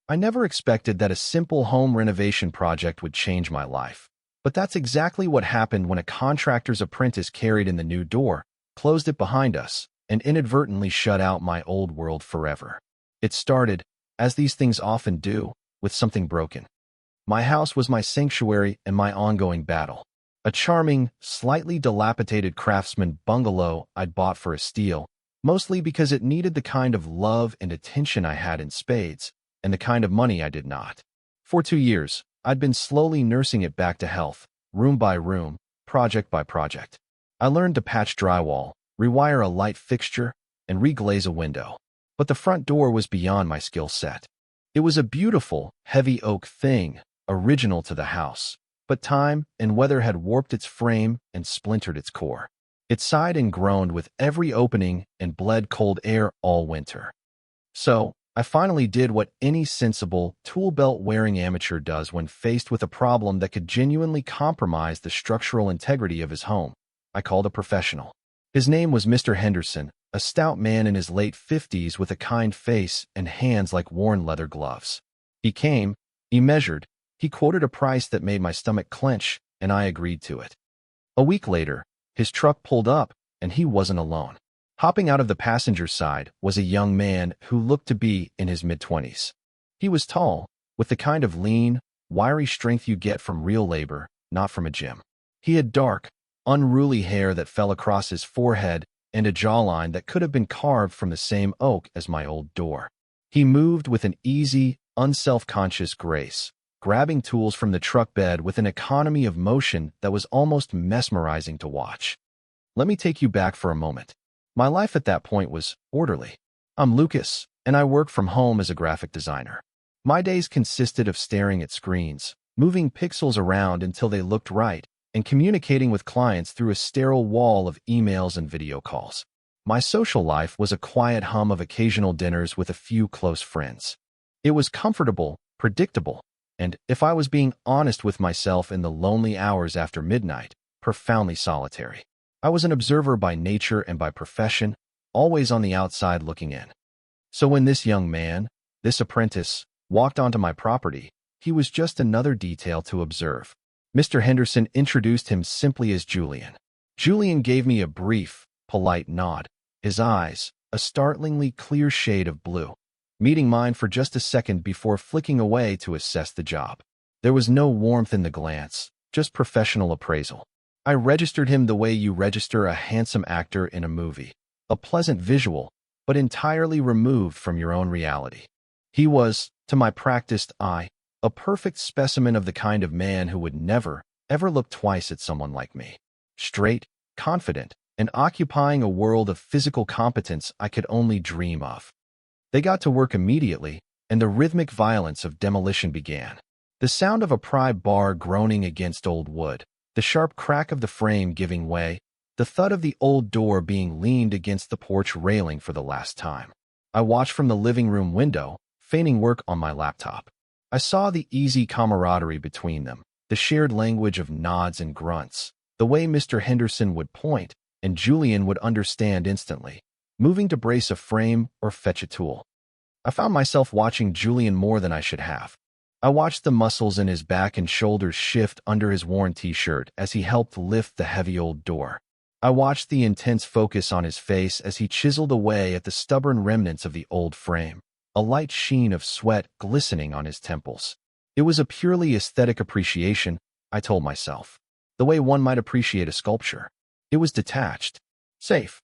I never expected that a simple home renovation project would change my life. But that's exactly what happened when a contractor's apprentice carried in the new door, closed it behind us, and inadvertently shut out my old world forever. It started, as these things often do, with something broken. My house was my sanctuary and my ongoing battle. A charming, slightly dilapidated craftsman bungalow I'd bought for a steal, mostly because it needed the kind of love and attention I had in spades, and the kind of money I did not. For 2 years, I'd been slowly nursing it back to health, room by room, project by project. I learned to patch drywall, rewire a light fixture, and reglaze a window. But the front door was beyond my skill set. It was a beautiful, heavy oak thing, original to the house, but time and weather had warped its frame and splintered its core. It sighed and groaned with every opening and bled cold air all winter. So, I finally did what any sensible, tool belt-wearing amateur does when faced with a problem that could genuinely compromise the structural integrity of his home. I called a professional. His name was Mr. Henderson, a stout man in his late 50s with a kind face and hands like worn leather gloves. He came, he measured, he quoted a price that made my stomach clench, and I agreed to it. A week later, his truck pulled up, and he wasn't alone. Hopping out of the passenger side was a young man who looked to be in his mid-20s. He was tall, with the kind of lean, wiry strength you get from real labor, not from a gym. He had dark, unruly hair that fell across his forehead and a jawline that could have been carved from the same oak as my old door. He moved with an easy, unself-conscious grace, grabbing tools from the truck bed with an economy of motion that was almost mesmerizing to watch. Let me take you back for a moment. My life at that point was orderly. I'm Lucas, and I work from home as a graphic designer. My days consisted of staring at screens, moving pixels around until they looked right, and communicating with clients through a sterile wall of emails and video calls. My social life was a quiet hum of occasional dinners with a few close friends. It was comfortable, predictable, and, if I was being honest with myself in the lonely hours after midnight, profoundly solitary. I was an observer by nature and by profession, always on the outside looking in. So when this young man, this apprentice, walked onto my property, he was just another detail to observe. Mr. Henderson introduced him simply as Julian. Julian gave me a brief, polite nod, his eyes, a startlingly clear shade of blue, meeting mine for just a second before flicking away to assess the job. There was no warmth in the glance, just professional appraisal. I registered him the way you register a handsome actor in a movie, a pleasant visual, but entirely removed from your own reality. He was, to my practiced eye, a perfect specimen of the kind of man who would never, ever look twice at someone like me. Straight, confident, and occupying a world of physical competence I could only dream of. They got to work immediately, and the rhythmic violence of demolition began. The sound of a pry bar groaning against old wood, the sharp crack of the frame giving way, the thud of the old door being leaned against the porch railing for the last time. I watched from the living room window, feigning work on my laptop. I saw the easy camaraderie between them, the shared language of nods and grunts, the way Mr. Henderson would point, and Julian would understand instantly, moving to brace a frame or fetch a tool. I found myself watching Julian more than I should have. I watched the muscles in his back and shoulders shift under his worn t-shirt as he helped lift the heavy old door. I watched the intense focus on his face as he chiseled away at the stubborn remnants of the old frame, a light sheen of sweat glistening on his temples. It was a purely aesthetic appreciation, I told myself, the way one might appreciate a sculpture. It was detached, safe.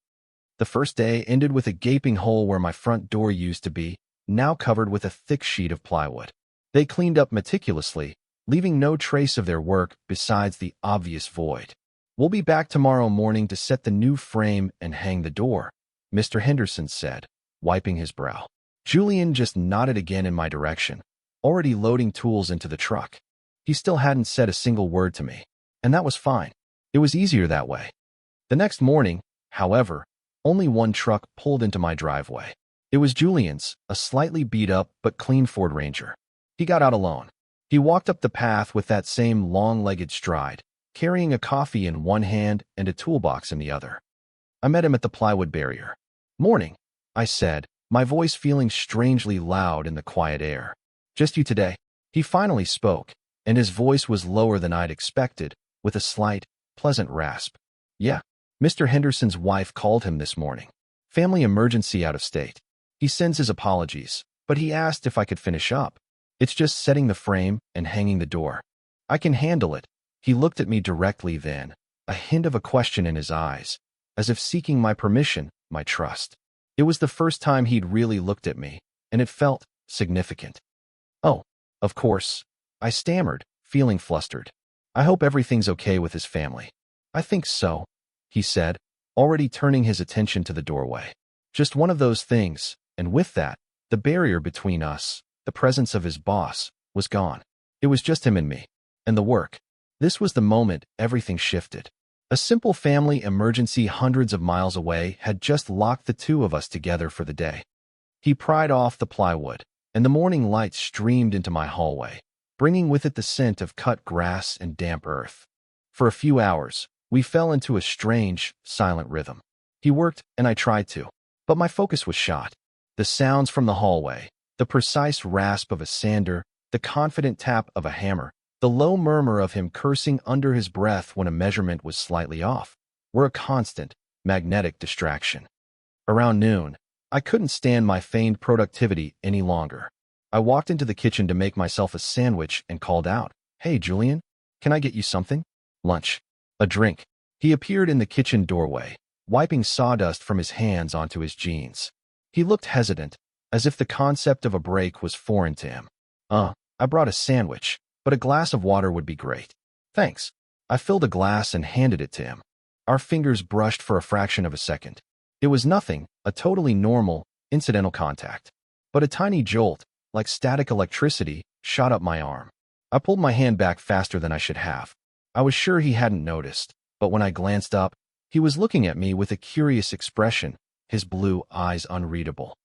The first day ended with a gaping hole where my front door used to be, now covered with a thick sheet of plywood. They cleaned up meticulously, leaving no trace of their work besides the obvious void. "We'll be back tomorrow morning to set the new frame and hang the door," Mr. Henderson said, wiping his brow. Julian just nodded again in my direction, already loading tools into the truck. He still hadn't said a single word to me, and that was fine. It was easier that way. The next morning, however, only one truck pulled into my driveway. It was Julian's, a slightly beat-up but clean Ford Ranger. He got out alone. He walked up the path with that same long-legged stride, carrying a coffee in one hand and a toolbox in the other. I met him at the plywood barrier. "Morning," I said, my voice feeling strangely loud in the quiet air. Just you today. He finally spoke, and his voice was lower than I'd expected, with a slight, pleasant rasp. Yeah, Mr. Henderson's wife called him this morning. Family emergency out of state. He sends his apologies, but he asked if I could finish up. It's just setting the frame and hanging the door. I can handle it. He looked at me directly then, a hint of a question in his eyes, as if seeking my permission, my trust. It was the first time he'd really looked at me, and it felt significant. Oh, of course, I stammered, feeling flustered. I hope everything's okay with his family. I think so, he said, already turning his attention to the doorway. Just one of those things, and with that, the barrier between us, the presence of his boss, was gone. It was just him and me. And the work. This was the moment everything shifted. A simple family emergency hundreds of miles away had just locked the two of us together for the day. He pried off the plywood, and the morning light streamed into my hallway, bringing with it the scent of cut grass and damp earth. For a few hours, we fell into a strange, silent rhythm. He worked, and I tried to, but my focus was shot. The sounds from the hallway, the precise rasp of a sander, the confident tap of a hammer, the low murmur of him cursing under his breath when a measurement was slightly off, were a constant, magnetic distraction. Around noon, I couldn't stand my feigned productivity any longer. I walked into the kitchen to make myself a sandwich and called out, "Hey, Julian, can I get you something? Lunch. A drink." He appeared in the kitchen doorway, wiping sawdust from his hands onto his jeans. He looked hesitant, as if the concept of a break was foreign to him. I brought a sandwich, but a glass of water would be great." "Thanks." I filled a glass and handed it to him. Our fingers brushed for a fraction of a second. It was nothing, a totally normal, incidental contact. But a tiny jolt, like static electricity, shot up my arm. I pulled my hand back faster than I should have. I was sure he hadn't noticed, but when I glanced up, he was looking at me with a curious expression, his blue eyes unreadable.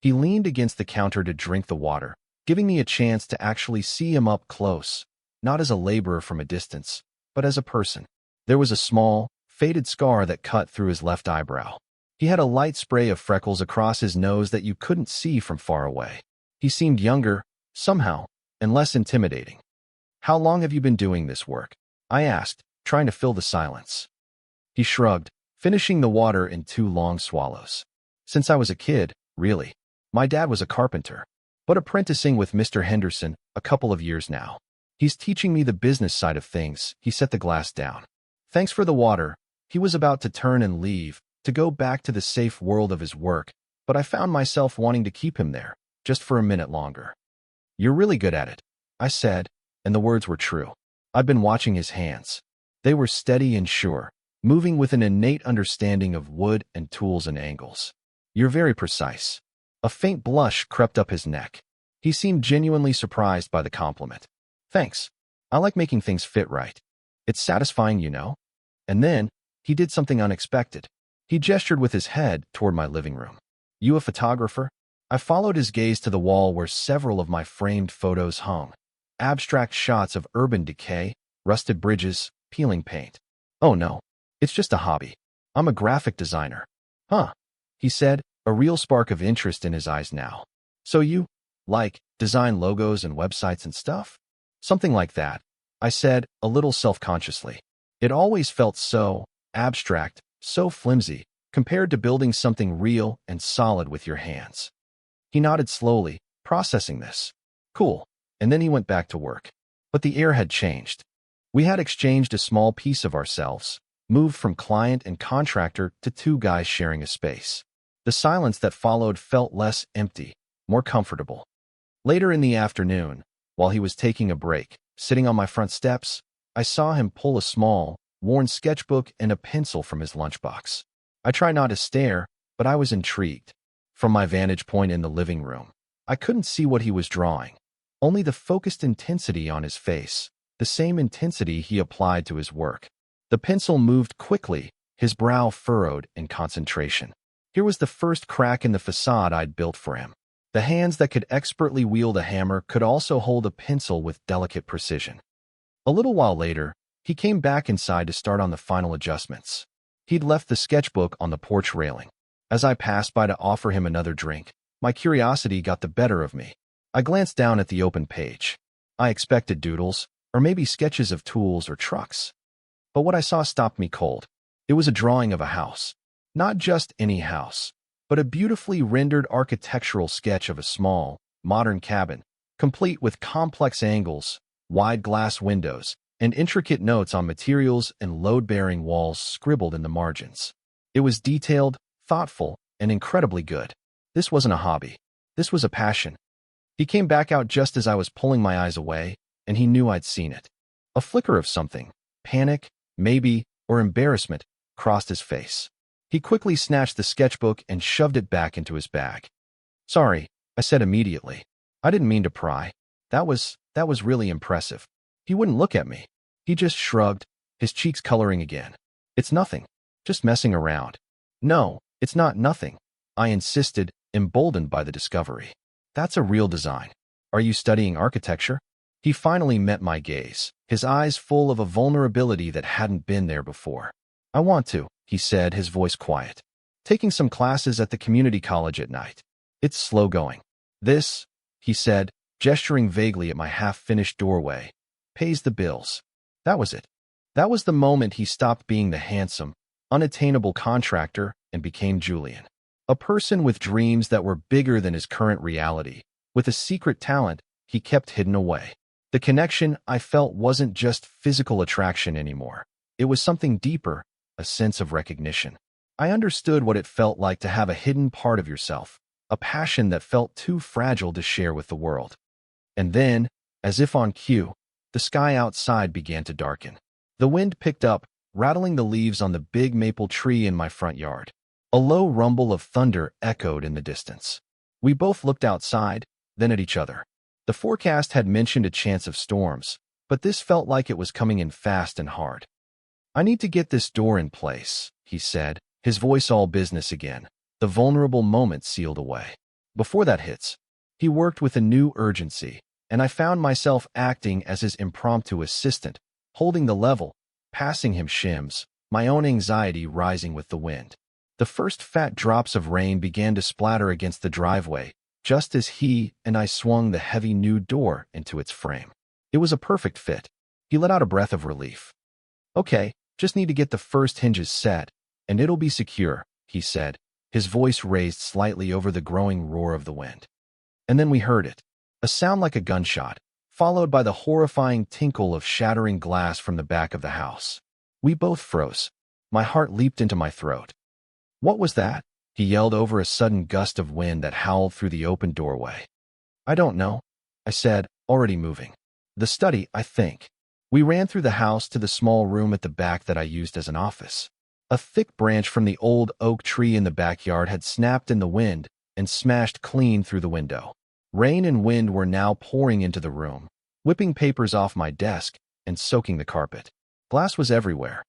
He leaned against the counter to drink the water, giving me a chance to actually see him up close, not as a laborer from a distance, but as a person. There was a small, faded scar that cut through his left eyebrow. He had a light spray of freckles across his nose that you couldn't see from far away. He seemed younger, somehow, and less intimidating. "How long have you been doing this work?" I asked, trying to fill the silence. He shrugged, finishing the water in 2 long swallows. "Since I was a kid, really. My dad was a carpenter, but apprenticing with Mr. Henderson a couple of years now. He's teaching me the business side of things." He set the glass down. "Thanks for the water." He was about to turn and leave, to go back to the safe world of his work, but I found myself wanting to keep him there, just for a minute longer. "You're really good at it," I said, and the words were true. I'd been watching his hands. They were steady and sure, moving with an innate understanding of wood and tools and angles. "You're very precise." A faint blush crept up his neck. He seemed genuinely surprised by the compliment. "Thanks. I like making things fit right. It's satisfying, you know." And then, he did something unexpected. He gestured with his head toward my living room. "You a photographer?" I followed his gaze to the wall where several of my framed photos hung. Abstract shots of urban decay, rusted bridges, peeling paint. "Oh no, it's just a hobby. I'm a graphic designer." "Huh," he said, a real spark of interest in his eyes now. "So you, like, design logos and websites and stuff?" "Something like that," I said, a little self-consciously. It always felt so abstract, so flimsy, compared to building something real and solid with your hands. He nodded slowly, processing this. "Cool." And then he went back to work. But the air had changed. We had exchanged a small piece of ourselves, moved from client and contractor to 2 guys sharing a space. The silence that followed felt less empty, more comfortable. Later in the afternoon, while he was taking a break, sitting on my front steps, I saw him pull a small, worn sketchbook and a pencil from his lunchbox. I tried not to stare, but I was intrigued. From my vantage point in the living room, I couldn't see what he was drawing, only the focused intensity on his face, the same intensity he applied to his work. The pencil moved quickly, his brow furrowed in concentration. Here was the first crack in the facade I'd built for him. The hands that could expertly wield a hammer could also hold a pencil with delicate precision. A little while later, he came back inside to start on the final adjustments. He'd left the sketchbook on the porch railing. As I passed by to offer him another drink, my curiosity got the better of me. I glanced down at the open page. I expected doodles, or maybe sketches of tools or trucks. But what I saw stopped me cold. It was a drawing of a house. Not just any house, but a beautifully rendered architectural sketch of a small, modern cabin, complete with complex angles, wide glass windows, and intricate notes on materials and load-bearing walls scribbled in the margins. It was detailed, thoughtful, and incredibly good. This wasn't a hobby. This was a passion. He came back out just as I was pulling my eyes away, and he knew I'd seen it. A flicker of something, panic, maybe, or embarrassment, crossed his face. He quickly snatched the sketchbook and shoved it back into his bag. "Sorry," I said immediately. "I didn't mean to pry. That was really impressive." He wouldn't look at me. He just shrugged, his cheeks coloring again. "It's nothing. Just messing around." "No, it's not nothing," I insisted, emboldened by the discovery. "That's a real design. Are you studying architecture?" He finally met my gaze, his eyes full of a vulnerability that hadn't been there before. "I want to," he said, his voice quiet. "Taking some classes at the community college at night. It's slow going. This," he said, gesturing vaguely at my half-finished doorway, "pays the bills." That was it. That was the moment he stopped being the handsome, unattainable contractor and became Julian. A person with dreams that were bigger than his current reality, with a secret talent he kept hidden away. The connection I felt wasn't just physical attraction anymore. It was something deeper, a sense of recognition. I understood what it felt like to have a hidden part of yourself, a passion that felt too fragile to share with the world. And then, as if on cue, the sky outside began to darken. The wind picked up, rattling the leaves on the big maple tree in my front yard. A low rumble of thunder echoed in the distance. We both looked outside, then at each other. The forecast had mentioned a chance of storms, but this felt like it was coming in fast and hard. "I need to get this door in place," he said, his voice all business again, the vulnerable moment sealed away. "Before that hits." He worked with a new urgency, and I found myself acting as his impromptu assistant, holding the level, passing him shims, my own anxiety rising with the wind. The first fat drops of rain began to splatter against the driveway, just as he and I swung the heavy new door into its frame. It was a perfect fit. He let out a breath of relief. "Okay, just need to get the first hinges set, and it'll be secure," he said, his voice raised slightly over the growing roar of the wind. And then we heard it, a sound like a gunshot, followed by the horrifying tinkle of shattering glass from the back of the house. We both froze. My heart leaped into my throat. "What was that?" he yelled over a sudden gust of wind that howled through the open doorway. "I don't know," I said, already moving. "The study, I think." We ran through the house to the small room at the back that I used as an office. A thick branch from the old oak tree in the backyard had snapped in the wind and smashed clean through the window. Rain and wind were now pouring into the room, whipping papers off my desk and soaking the carpet. Glass was everywhere.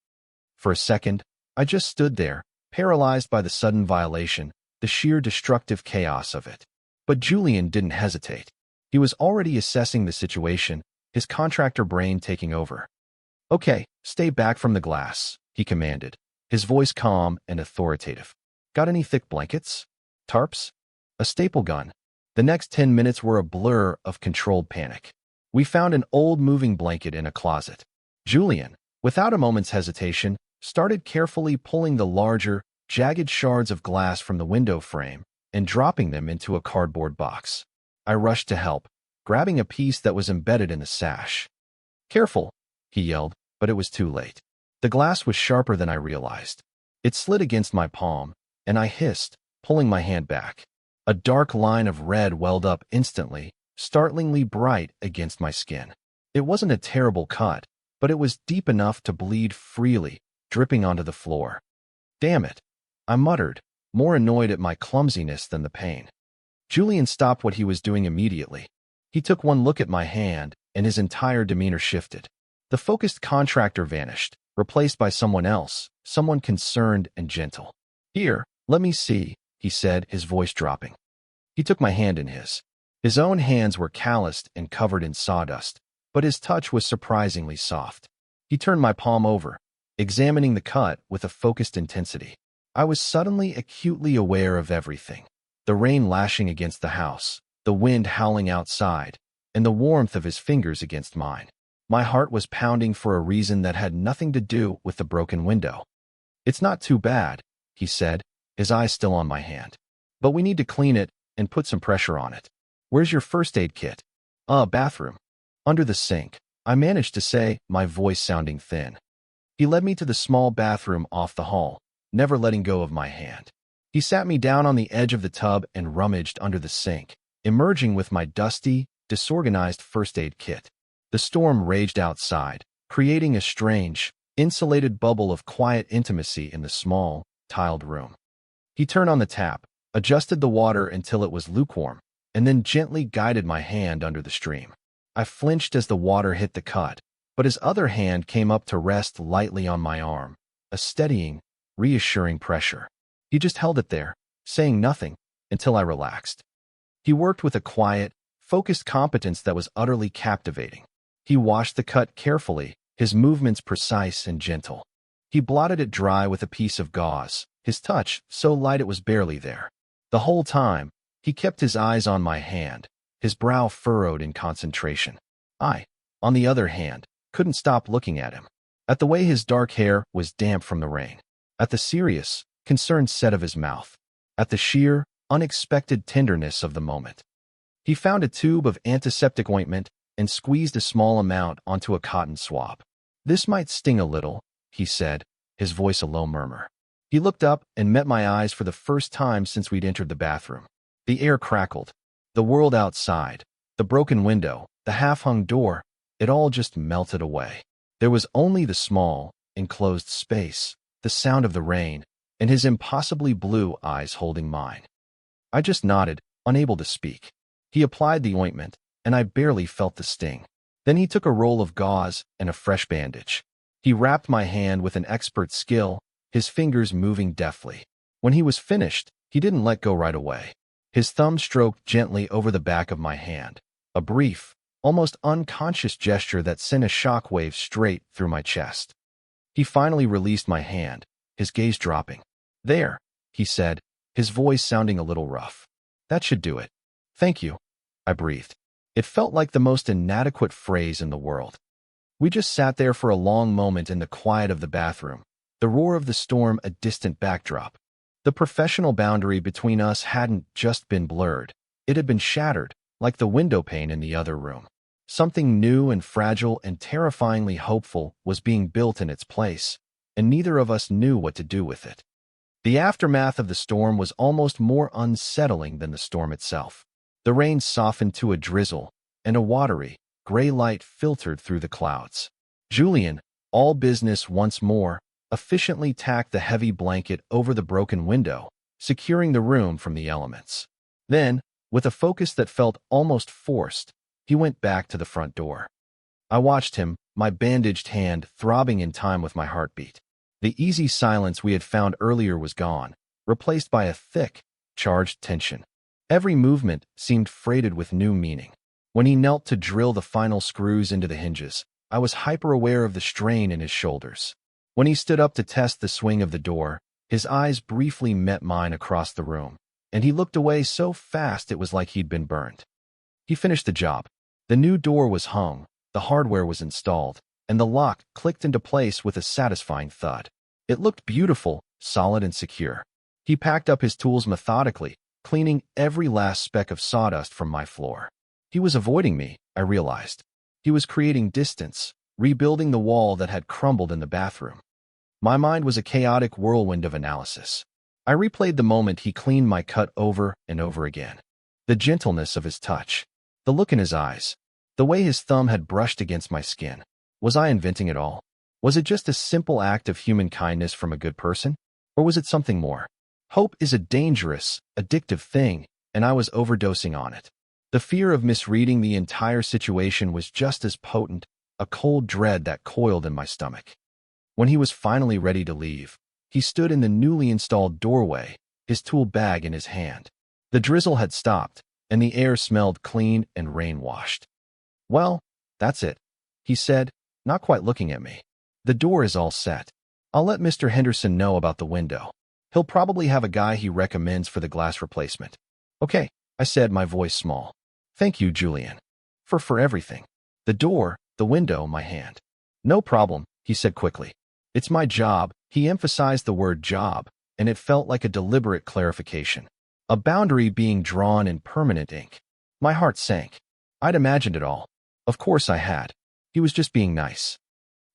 For a second, I just stood there, paralyzed by the sudden violation, the sheer destructive chaos of it. But Julian didn't hesitate. He was already assessing the situation, his contractor brain taking over. "Okay, stay back from the glass," he commanded, his voice calm and authoritative. "Got any thick blankets? Tarps? A staple gun?" The next 10 minutes were a blur of controlled panic. We found an old moving blanket in a closet. Julian, without a moment's hesitation, started carefully pulling the larger, jagged shards of glass from the window frame and dropping them into a cardboard box. I rushed to help, grabbing a piece that was embedded in the sash. "Careful," he yelled, but it was too late. The glass was sharper than I realized. It slid against my palm, and I hissed, pulling my hand back. A dark line of red welled up instantly, startlingly bright against my skin. It wasn't a terrible cut, but it was deep enough to bleed freely, dripping onto the floor. "Damn it," I muttered, more annoyed at my clumsiness than the pain. Julian stopped what he was doing immediately. He took one look at my hand, and his entire demeanor shifted. The focused contractor vanished, replaced by someone else, someone concerned and gentle. "Here, let me see," he said, his voice dropping. He took my hand in his. His own hands were calloused and covered in sawdust, but his touch was surprisingly soft. He turned my palm over, examining the cut with a focused intensity. I was suddenly acutely aware of everything. The rain lashing against the house, the wind howling outside, and the warmth of his fingers against mine. My heart was pounding for a reason that had nothing to do with the broken window. "It's not too bad," he said, his eyes still on my hand. "But we need to clean it and put some pressure on it. Where's your first aid kit?" Bathroom. Under the sink," I managed to say, my voice sounding thin. He led me to the small bathroom off the hall, never letting go of my hand. He sat me down on the edge of the tub and rummaged under the sink, emerging with my dusty, disorganized first aid kit. The storm raged outside, creating a strange, insulated bubble of quiet intimacy in the small, tiled room. He turned on the tap, adjusted the water until it was lukewarm, and then gently guided my hand under the stream. I flinched as the water hit the cut, but his other hand came up to rest lightly on my arm, a steadying, reassuring pressure. He just held it there, saying nothing, until I relaxed. He worked with a quiet, focused competence that was utterly captivating. He washed the cut carefully, his movements precise and gentle. He blotted it dry with a piece of gauze, his touch so light it was barely there. The whole time, he kept his eyes on my hand, his brow furrowed in concentration. I, on the other hand, couldn't stop looking at him, at the way his dark hair was damp from the rain, at the serious, concerned set of his mouth, at the sheer, unexpected tenderness of the moment. He found a tube of antiseptic ointment and squeezed a small amount onto a cotton swab. "This might sting a little," he said, his voice a low murmur. He looked up and met my eyes for the first time since we'd entered the bathroom. The air crackled. The world outside, the broken window, the half-hung door, it all just melted away. There was only the small, enclosed space, the sound of the rain, and his impossibly blue eyes holding mine. I just nodded, unable to speak. He applied the ointment, and I barely felt the sting. Then he took a roll of gauze and a fresh bandage. He wrapped my hand with an expert skill, his fingers moving deftly. When he was finished, he didn't let go right away. His thumb stroked gently over the back of my hand, a brief, almost unconscious gesture that sent a shockwave straight through my chest. He finally released my hand, his gaze dropping. "There," he said, his voice sounding a little rough. "That should do it." "Thank you," I breathed. It felt like the most inadequate phrase in the world. We just sat there for a long moment in the quiet of the bathroom, the roar of the storm a distant backdrop. The professional boundary between us hadn't just been blurred. It had been shattered, like the window pane in the other room. Something new and fragile and terrifyingly hopeful was being built in its place, and neither of us knew what to do with it. The aftermath of the storm was almost more unsettling than the storm itself. The rain softened to a drizzle, and a watery, gray light filtered through the clouds. Julian, all business once more, efficiently tacked the heavy blanket over the broken window, securing the room from the elements. Then, with a focus that felt almost forced, he went back to the front door. I watched him, my bandaged hand throbbing in time with my heartbeat. The easy silence we had found earlier was gone, replaced by a thick, charged tension. Every movement seemed freighted with new meaning. When he knelt to drill the final screws into the hinges, I was hyper-aware of the strain in his shoulders. When he stood up to test the swing of the door, his eyes briefly met mine across the room, and he looked away so fast it was like he'd been burned. He finished the job. The new door was hung, the hardware was installed, and the lock clicked into place with a satisfying thud. It looked beautiful, solid and secure. He packed up his tools methodically, cleaning every last speck of sawdust from my floor. He was avoiding me, I realized. He was creating distance, rebuilding the wall that had crumbled in the bathroom. My mind was a chaotic whirlwind of analysis. I replayed the moment he cleaned my cut over and over again. The gentleness of his touch, the look in his eyes, the way his thumb had brushed against my skin. Was I inventing it all? Was it just a simple act of human kindness from a good person? Or was it something more? Hope is a dangerous, addictive thing, and I was overdosing on it. The fear of misreading the entire situation was just as potent, a cold dread that coiled in my stomach. When he was finally ready to leave, he stood in the newly installed doorway, his tool bag in his hand. The drizzle had stopped, and the air smelled clean and rain-washed. "Well, that's it," he said, not quite looking at me. "The door is all set. I'll let Mr. Henderson know about the window. He'll probably have a guy he recommends for the glass replacement." "Okay," I said, my voice small. Thank you, Julian. For everything. The door, the window, my hand. No problem, he said quickly. It's my job. He emphasized the word job, and it felt like a deliberate clarification. A boundary being drawn in permanent ink. My heart sank. I'd imagined it all. Of course I had. He was just being nice.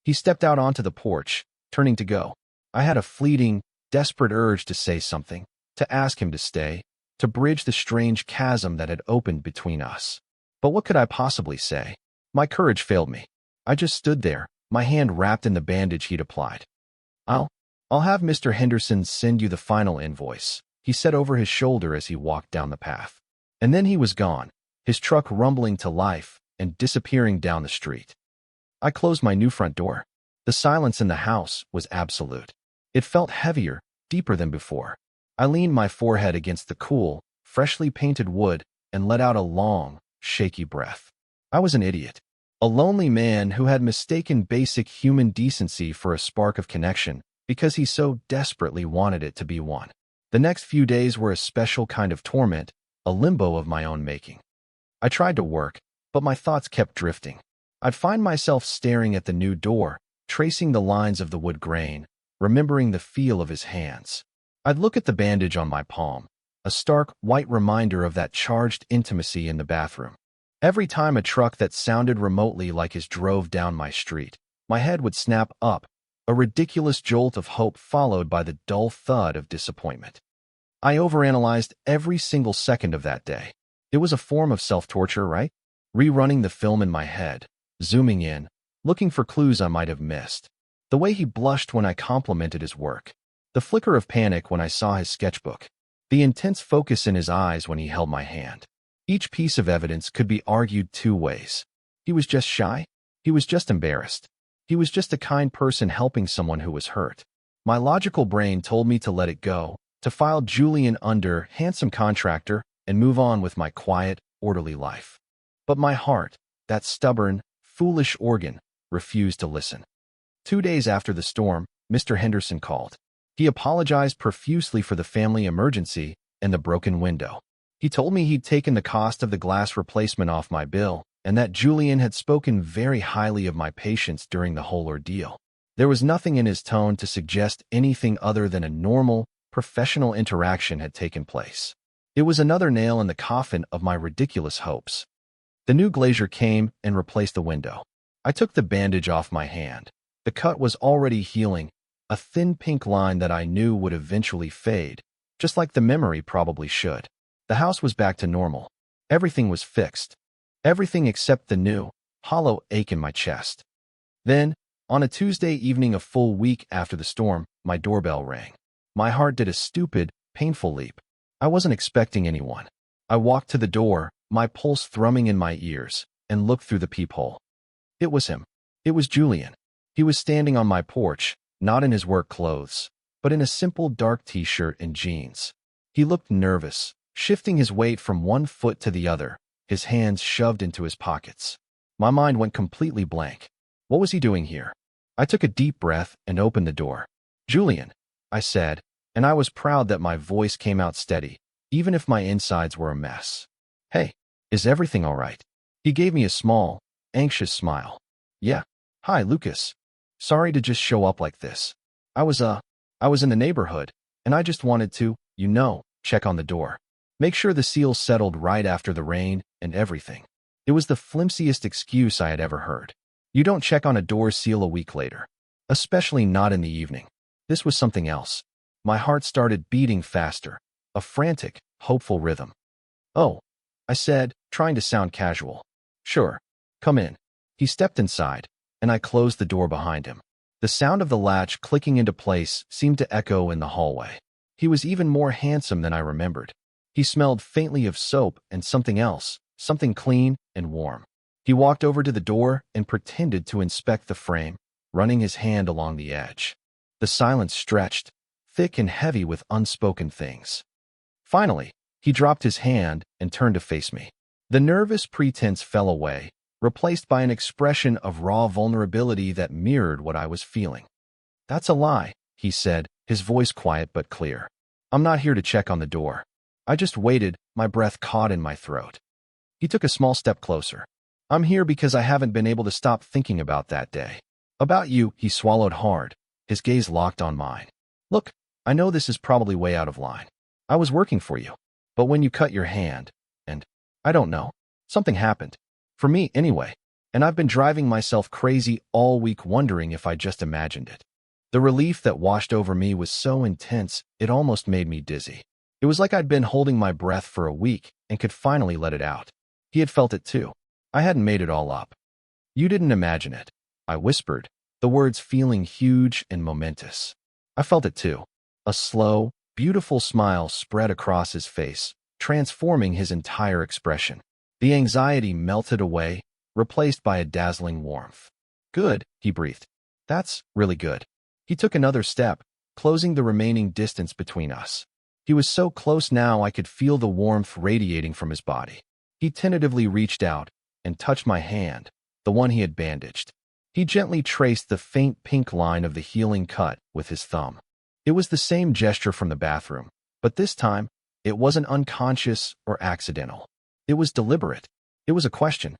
He stepped out onto the porch, turning to go. I had a fleeting, desperate urge to say something, to ask him to stay, to bridge the strange chasm that had opened between us. But what could I possibly say? My courage failed me. I just stood there, my hand wrapped in the bandage he'd applied. I'll have Mr. Henderson send you the final invoice, he said over his shoulder as he walked down the path. And then he was gone, his truck rumbling to life and disappearing down the street. I closed my new front door. The silence in the house was absolute. It felt heavier, deeper than before. I leaned my forehead against the cool, freshly painted wood and let out a long, shaky breath. I was an idiot. A lonely man who had mistaken basic human decency for a spark of connection because he so desperately wanted it to be one. The next few days were a special kind of torment, a limbo of my own making. I tried to work, but my thoughts kept drifting. I'd find myself staring at the new door, tracing the lines of the wood grain, remembering the feel of his hands. I'd look at the bandage on my palm, a stark, white reminder of that charged intimacy in the bathroom. Every time a truck that sounded remotely like his drove down my street, my head would snap up, a ridiculous jolt of hope followed by the dull thud of disappointment. I overanalyzed every single second of that day. It was a form of self-torture, right? Rerunning the film in my head, zooming in, looking for clues I might have missed. The way he blushed when I complimented his work. The flicker of panic when I saw his sketchbook. The intense focus in his eyes when he held my hand. Each piece of evidence could be argued two ways. He was just shy. He was just embarrassed. He was just a kind person helping someone who was hurt. My logical brain told me to let it go, to file Julian under handsome contractor and move on with my quiet, orderly life. But my heart, that stubborn, foolish organ, refused to listen. 2 days after the storm, Mr. Henderson called. He apologized profusely for the family emergency and the broken window. He told me he'd taken the cost of the glass replacement off my bill and that Julian had spoken very highly of my patience during the whole ordeal. There was nothing in his tone to suggest anything other than a normal, professional interaction had taken place. It was another nail in the coffin of my ridiculous hopes. The new glazier came and replaced the window. I took the bandage off my hand. The cut was already healing, a thin pink line that I knew would eventually fade, just like the memory probably should. The house was back to normal. Everything was fixed. Everything except the new, hollow ache in my chest. Then, on a Tuesday evening a full week after the storm, my doorbell rang. My heart did a stupid, painful leap. I wasn't expecting anyone. I walked to the door, my pulse thrumming in my ears, and looked through the peephole. It was him. It was Julian. He was standing on my porch, not in his work clothes, but in a simple dark t-shirt and jeans. He looked nervous, shifting his weight from one foot to the other, his hands shoved into his pockets. My mind went completely blank. What was he doing here? I took a deep breath and opened the door. Julian, I said, and I was proud that my voice came out steady, even if my insides were a mess. Hey, is everything all right? He gave me a small, anxious smile. Yeah. Hi, Lucas. Sorry to just show up like this. I was in the neighborhood, and I just wanted to, check on the door. Make sure the seal settled right after the rain and everything. It was the flimsiest excuse I had ever heard. You don't check on a door seal a week later. Especially not in the evening. This was something else. My heart started beating faster, a frantic, hopeful rhythm. Oh, I said, trying to sound casual. Sure. Come in. He stepped inside, and I closed the door behind him. The sound of the latch clicking into place seemed to echo in the hallway. He was even more handsome than I remembered. He smelled faintly of soap and something else, something clean and warm. He walked over to the door and pretended to inspect the frame, running his hand along the edge. The silence stretched, thick and heavy with unspoken things. Finally, he dropped his hand and turned to face me. The nervous pretense fell away, replaced by an expression of raw vulnerability that mirrored what I was feeling. That's a lie, he said, his voice quiet but clear. I'm not here to check on the door. I just waited, my breath caught in my throat. He took a small step closer. I'm here because I haven't been able to stop thinking about that day. About you, he swallowed hard, his gaze locked on mine. Look, I know this is probably way out of line. I was working for you. But when you cut your hand, and I don't know, something happened. For me, anyway. And I've been driving myself crazy all week wondering if I just imagined it. The relief that washed over me was so intense, it almost made me dizzy. It was like I'd been holding my breath for a week and could finally let it out. He had felt it too. I hadn't made it all up. You didn't imagine it, I whispered, the words feeling huge and momentous. I felt it too. A slow, beautiful smile spread across his face, transforming his entire expression. The anxiety melted away, replaced by a dazzling warmth. Good, he breathed. That's really good. He took another step, closing the remaining distance between us. He was so close now I could feel the warmth radiating from his body. He tentatively reached out and touched my hand, the one he had bandaged. He gently traced the faint pink line of the healing cut with his thumb. It was the same gesture from the bathroom, but this time, it wasn't unconscious or accidental. It was deliberate. It was a question.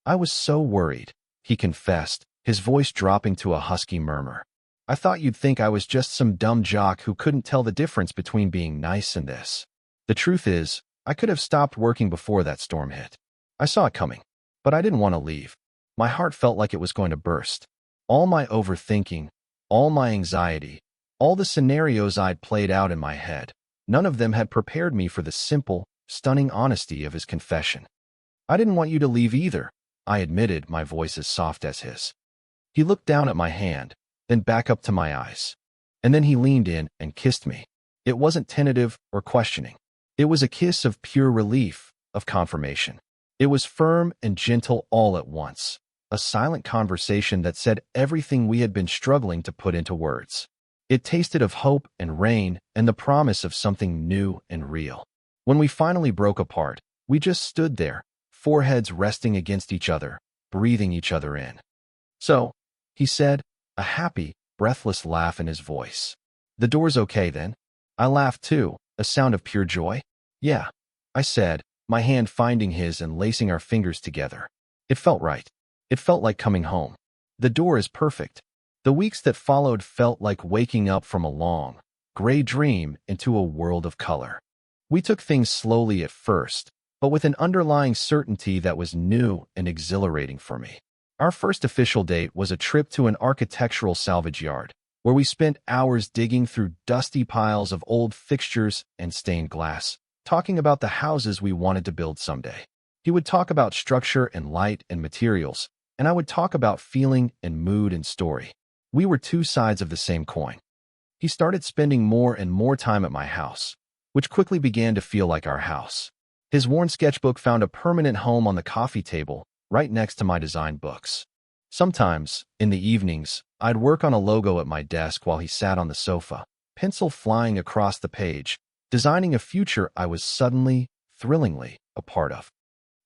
I was so worried, he confessed, his voice dropping to a husky murmur. I thought you'd think I was just some dumb jock who couldn't tell the difference between being nice and this. The truth is, I could have stopped working before that storm hit. I saw it coming, but I didn't want to leave. My heart felt like it was going to burst. All my overthinking, all my anxiety, all the scenarios I'd played out in my head, none of them had prepared me for the simple, stunning honesty of his confession. I didn't want you to leave either, I admitted, my voice as soft as his. He looked down at my hand, then back up to my eyes. And then he leaned in and kissed me. It wasn't tentative or questioning. It was a kiss of pure relief, of confirmation. It was firm and gentle all at once, a silent conversation that said everything we had been struggling to put into words. It tasted of hope and rain and the promise of something new and real. When we finally broke apart, we just stood there, foreheads resting against each other, breathing each other in. So, he said, a happy, breathless laugh in his voice. The door's okay then? I laughed too, a sound of pure joy. Yeah, I said, my hand finding his and lacing our fingers together. It felt right. It felt like coming home. The door is perfect. The weeks that followed felt like waking up from a long, gray dream into a world of color. We took things slowly at first, but with an underlying certainty that was new and exhilarating for me. Our first official date was a trip to an architectural salvage yard, where we spent hours digging through dusty piles of old fixtures and stained glass, talking about the houses we wanted to build someday. He would talk about structure and light and materials, and I would talk about feeling and mood and story. We were two sides of the same coin. He started spending more and more time at my house, which quickly began to feel like our house. His worn sketchbook found a permanent home on the coffee table, right next to my design books. Sometimes, in the evenings, I'd work on a logo at my desk while he sat on the sofa, pencil flying across the page, designing a future I was suddenly, thrillingly, a part of.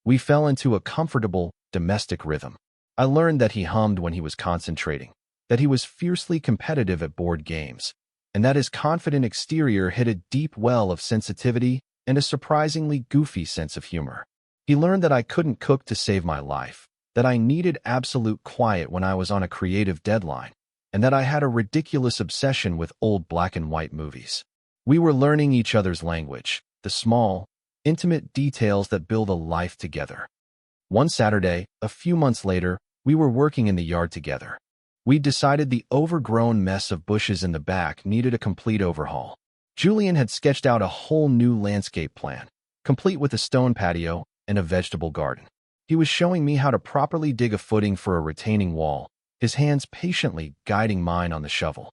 We fell into a comfortable, domestic rhythm. I learned that he hummed when he was concentrating, that he was fiercely competitive at board games, and that his confident exterior hid a deep well of sensitivity and a surprisingly goofy sense of humor. He learned that I couldn't cook to save my life, that I needed absolute quiet when I was on a creative deadline, and that I had a ridiculous obsession with old black and white movies. We were learning each other's language, the small, intimate details that build a life together. One Saturday, a few months later, we were working in the yard together. We'd decided the overgrown mess of bushes in the back needed a complete overhaul. Julian had sketched out a whole new landscape plan, complete with a stone patio and a vegetable garden. He was showing me how to properly dig a footing for a retaining wall, his hands patiently guiding mine on the shovel.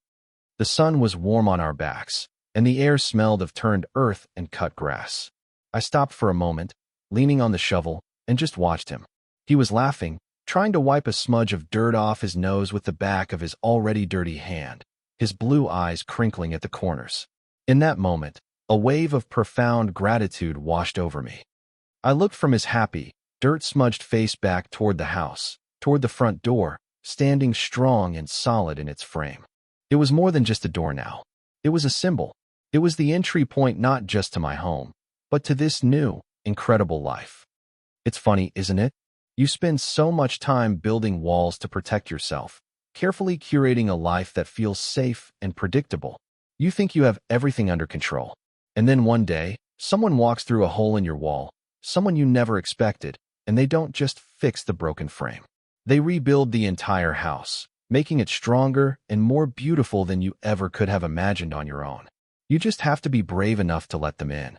The sun was warm on our backs, and the air smelled of turned earth and cut grass. I stopped for a moment, leaning on the shovel, and just watched him. He was laughing, trying to wipe a smudge of dirt off his nose with the back of his already dirty hand, his blue eyes crinkling at the corners. In that moment, a wave of profound gratitude washed over me. I looked from his happy, dirt-smudged face back toward the house, toward the front door, standing strong and solid in its frame. It was more than just a door now. It was a symbol. It was the entry point not just to my home, but to this new, incredible life. It's funny, isn't it? You spend so much time building walls to protect yourself, carefully curating a life that feels safe and predictable. You think you have everything under control. And then one day, someone walks through a hole in your wall, someone you never expected, and they don't just fix the broken frame. They rebuild the entire house, making it stronger and more beautiful than you ever could have imagined on your own. You just have to be brave enough to let them in.